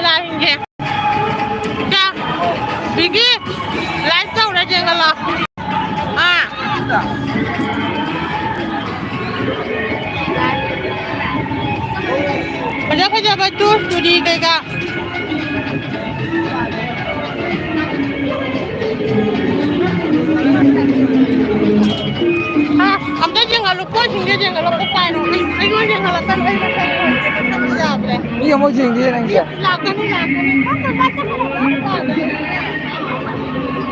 la hình cha Biggie lái sâu ra trên là à bây giờ baju studi kayak kamu jangan lupa sini jangan lupa pakai no jangan lakukan iya mau jenggi nanti ya lakukan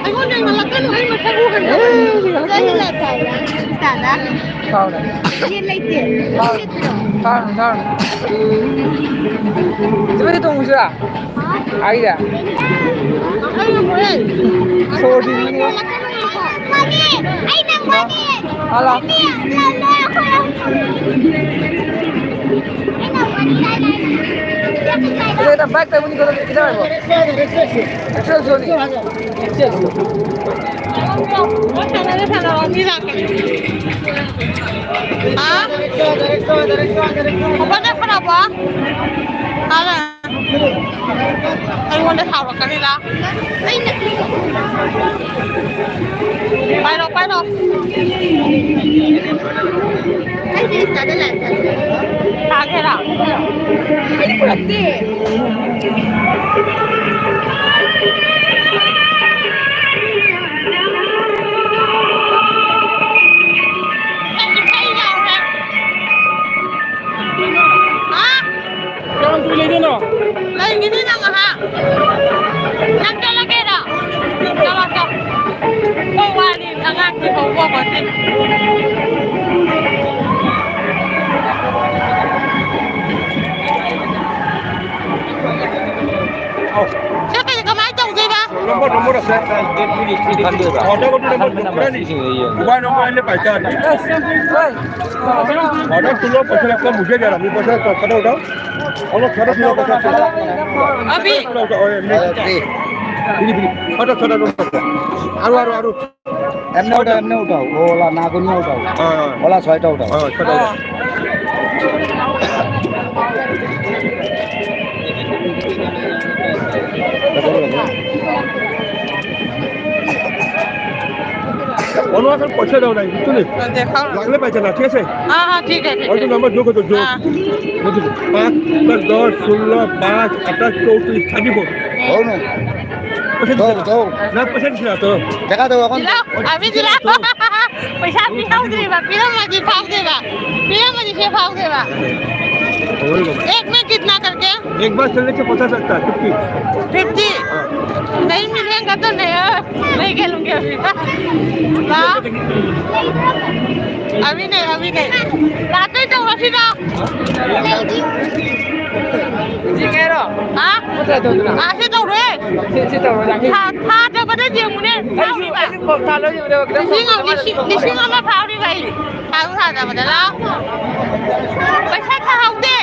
Aku jangan lakukan ay masaguhan jangan lakukan sana tahu dah dia lagi tahu seperti itu musuh ada Ay boleh sorry Mami ay nang mami alah kita baik tapi ini kalau kita apa? Excel zone. Excel. Ah? Apa kenapa? Ada. Ay wala hawak kanila. Ay Paano? Ay di sana lang. Kage lang. Ay pwede. Jangan pilih dia no. Lain gini na nga ha. Nagtalagay na. Nakasak. Kung wali, ang aking pagwawasin. Siya kaya kamay daw, di ba? Nomor আছে order করতে নম্বর করে নিছি mobile নম্বর আনলে পাইতা order তুলো পয়সা লাগবে মুঝে গেল আমি পয়সা কথা উঠাও অলপ ছোট ছিল কথা Abi. আরো এমনি উঠাও ওলা না গুনিয়ে উঠাও ওলা 6টা উঠাও ছোট অনুয়ার পয়সা দাও নাই বুঝছো না লাগলে পাইছে না ঠিক আছে হ্যাঁ ঠিক আছে অল্প নাম্বার যোগ করো যোগ 5 + 10 16 5 28 34 34 হও না দাও না পয়সা দিছ না তো টাকা দাও এখন আমি দিলাম পয়সা পিছাও দিবা পিলা মাঝি ফাও দেবা एक में कितना करके एक बार चलने से पता चलता है 50 नहीं मिलेगा तो नहीं खेलूंगी अभी नहीं लाते तो वैसे ना हाँ ऐसे तो रे था तो बता दिए मुझे लिसिंग में फाड़ी भाई फाड़ी था बता ला पैसा था दे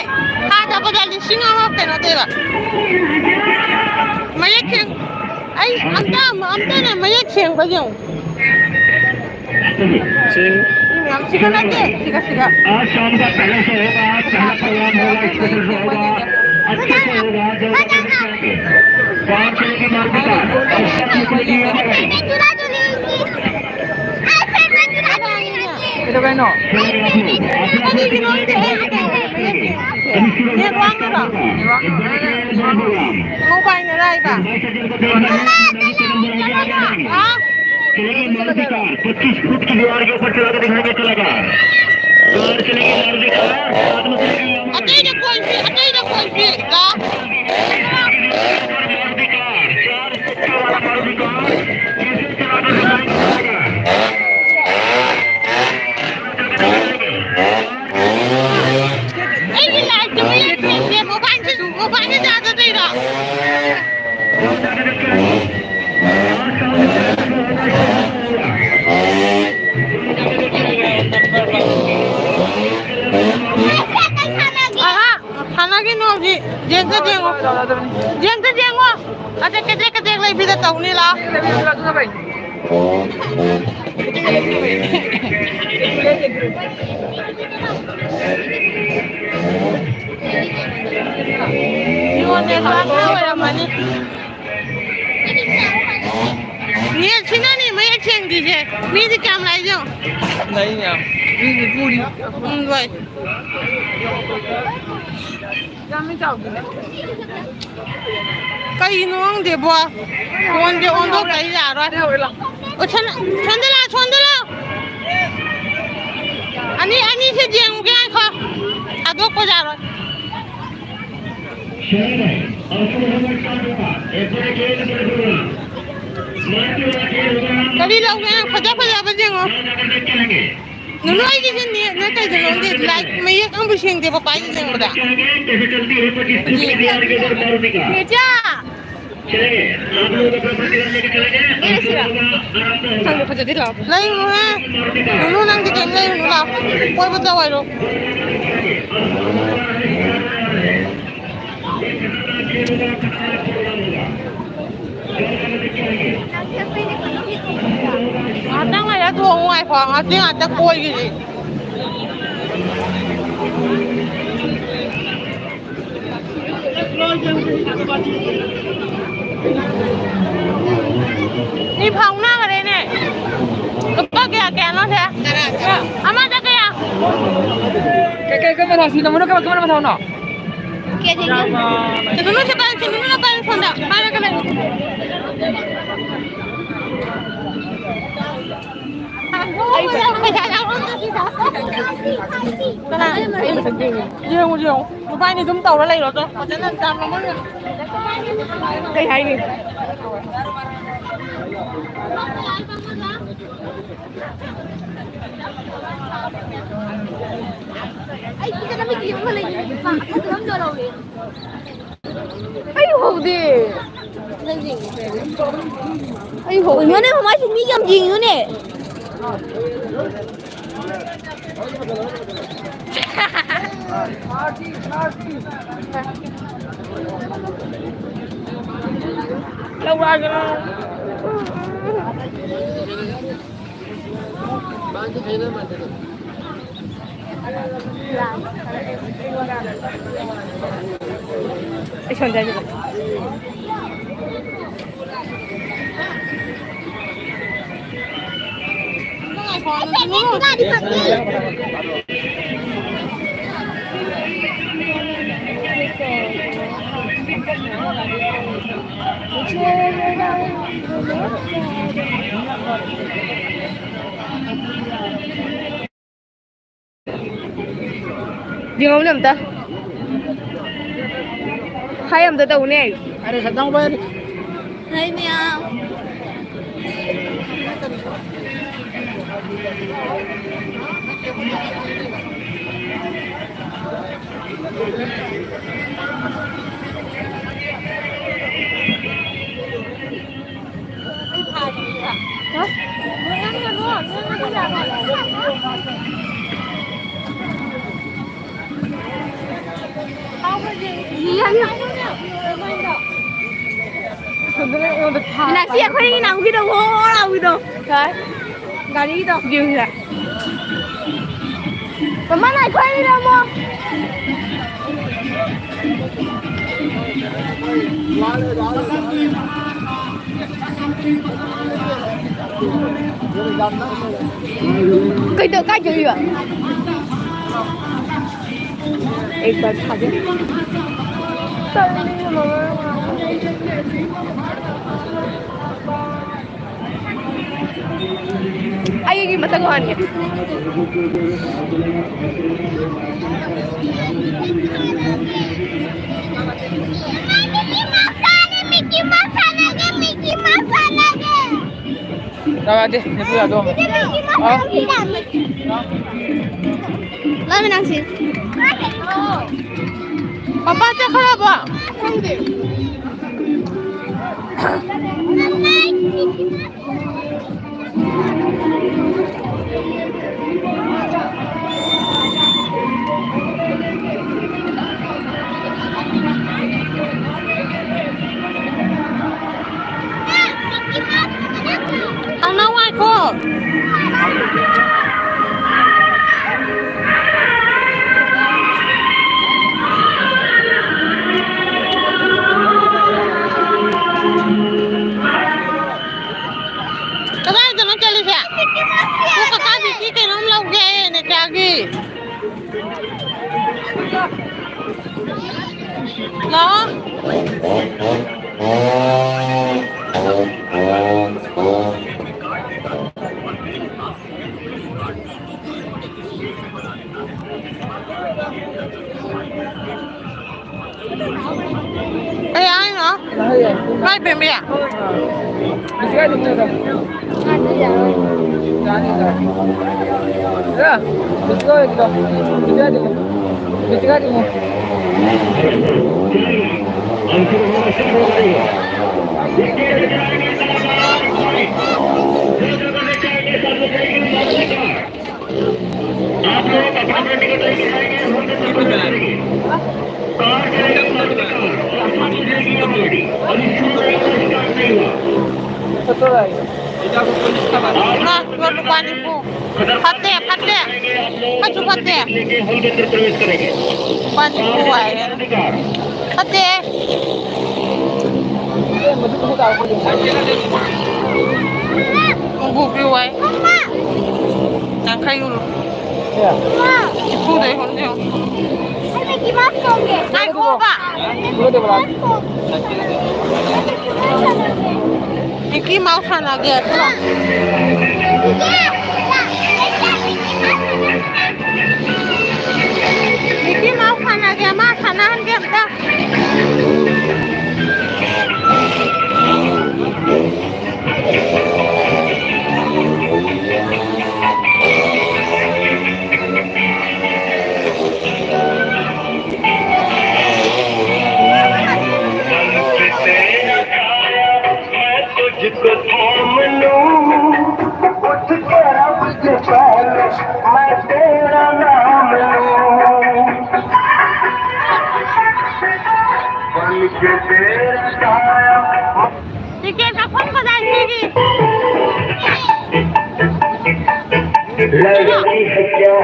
था बता लिसिंग में तेरा तेरा मैं ये खेल ay amta na may cheng ba yung cheng siga natin siga आज शाम का पहला शो होगा पहला प्रोग्राम होगा स्पेशल शो होगा अच्छे से होगा जो 5 किलो की मार का itu kan no Dia buang ke tak? Mau bayar rai ba? हाँ? चलेगी मारुति कार 25 फुट की दीवार के ऊपर चला के दिखाएंगे चलेगा कार चलेगी मारुति कार साथ में चलेगी Atay na कोई भी का? मारुति कार 4 चक्के वाला मारुति कार कैसे चला के दिखाएंगे Ay लाइट में ये मोबाइल से ज्यादा दे रहा खाना की नो जी जेंगे अच्छा कितने ले भी देता हूँ नीला जीवन देखा 为了嘛你也去那里没有钱这些，你是干嘛来着？哪一年？你是故里。对。咱们找的。कई नोंग दे बो on do कई जा रहा है ओ छोड़ दे ला अनि से जेंग के खा आदो को जा रहा है कभी लोग हैं फजा बजेंगे नुनो आई किसी ने कई जगह दे लाइक मैं ये काम बुशिंग दे पापा जी जेंग बता नीचा चलेंगे आप लोग अपना प्रतिबंध लेके चलेंगे संग फजा दे ला नहीं है नुनो नंग दे नहीं नुनो ला कोई बता वाई रो आता है यार तो ngoài phòng à tiếng ta coi cái gì đi phòng nào ở đây này có kìa nó thế ama ra kìa cái mà thằng xin nó muốn cái mà thằng nào kia gì chứ nó sẽ bay phần nào bay ra cái này riêng một bay này chúng tàu nó lấy rồi tôi cho nên làm nó mất cây hay đi Ay, kita na bigyan mo lang yun. Bakit ang dalaw eh? ay hudi ay hudi Ủa này không ai chúng đi làm gì nữa nè. lâu ra cái nó ai chọn đây rồi Kita di pagi. riêng ông làm ta hai em tới đầu này अरे खत्म भाई Hai meow. Là xe khoai nào cái đâu hô nào cái đâu. đấy gà đi đâu riêng rồi Còn mắt này khoai đi đâu không? cây tự cách chơi vậy एक बार खा दे आइए की मसा कहानी है Mickey Mouse lagi. Tara deh, ni pula dong. Lah menang sih. पापा से खराब हुआ anak aku เหรอไปยังเหรอ Nahaya. ไม่เป็นไปอ่ะ Bisa di mana? Jani dah. Ya, bisa kita. Bisa di mana? Bisa di mana? आप लोग अपना टिकट लेके जाएंगे होटल तक पहुंचाएंगे कार चलेगा और इसमें स्टार्ट नहीं हुआ Betul lagi. Nah, dua bukan ibu. Pate, pate. Maju pate. लेके हॉल के अंदर प्रवेश करेंगे Bukan ibu ay. Pate. Eh, betul betul tahu pun. Ibu biway. Nang kayo. Ya. Ibu deh kondiyo. Mickey Mouse koge. Ay, ko ba? Boleh dia berani. Mickey Mouse na get. Mickey Mouse na get ma sanahan get da. तुझको थाम लूं उसके रब से पहले मैं तेरा नाम लूं बन के तेरा काया Sige, kapon ko dahil sige. लगती है क्या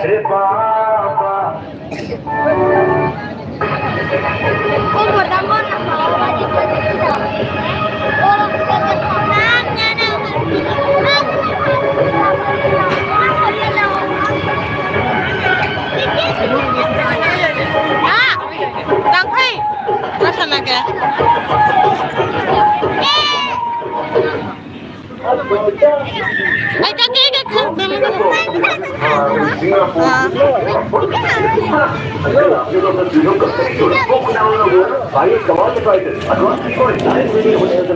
रे बाबा Umur damo na bawa di kita. Orang kita senang na Ah, lang kay. Nasaan na get? Ay, kagigit ka. Ah.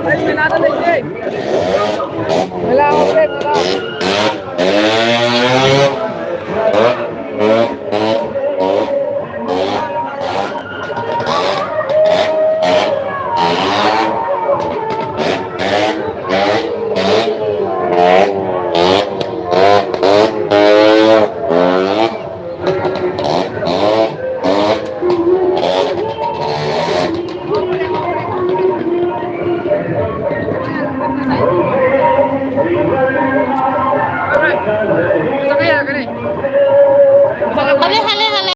Ay, nada lagi. Wala ako, friend. Wala.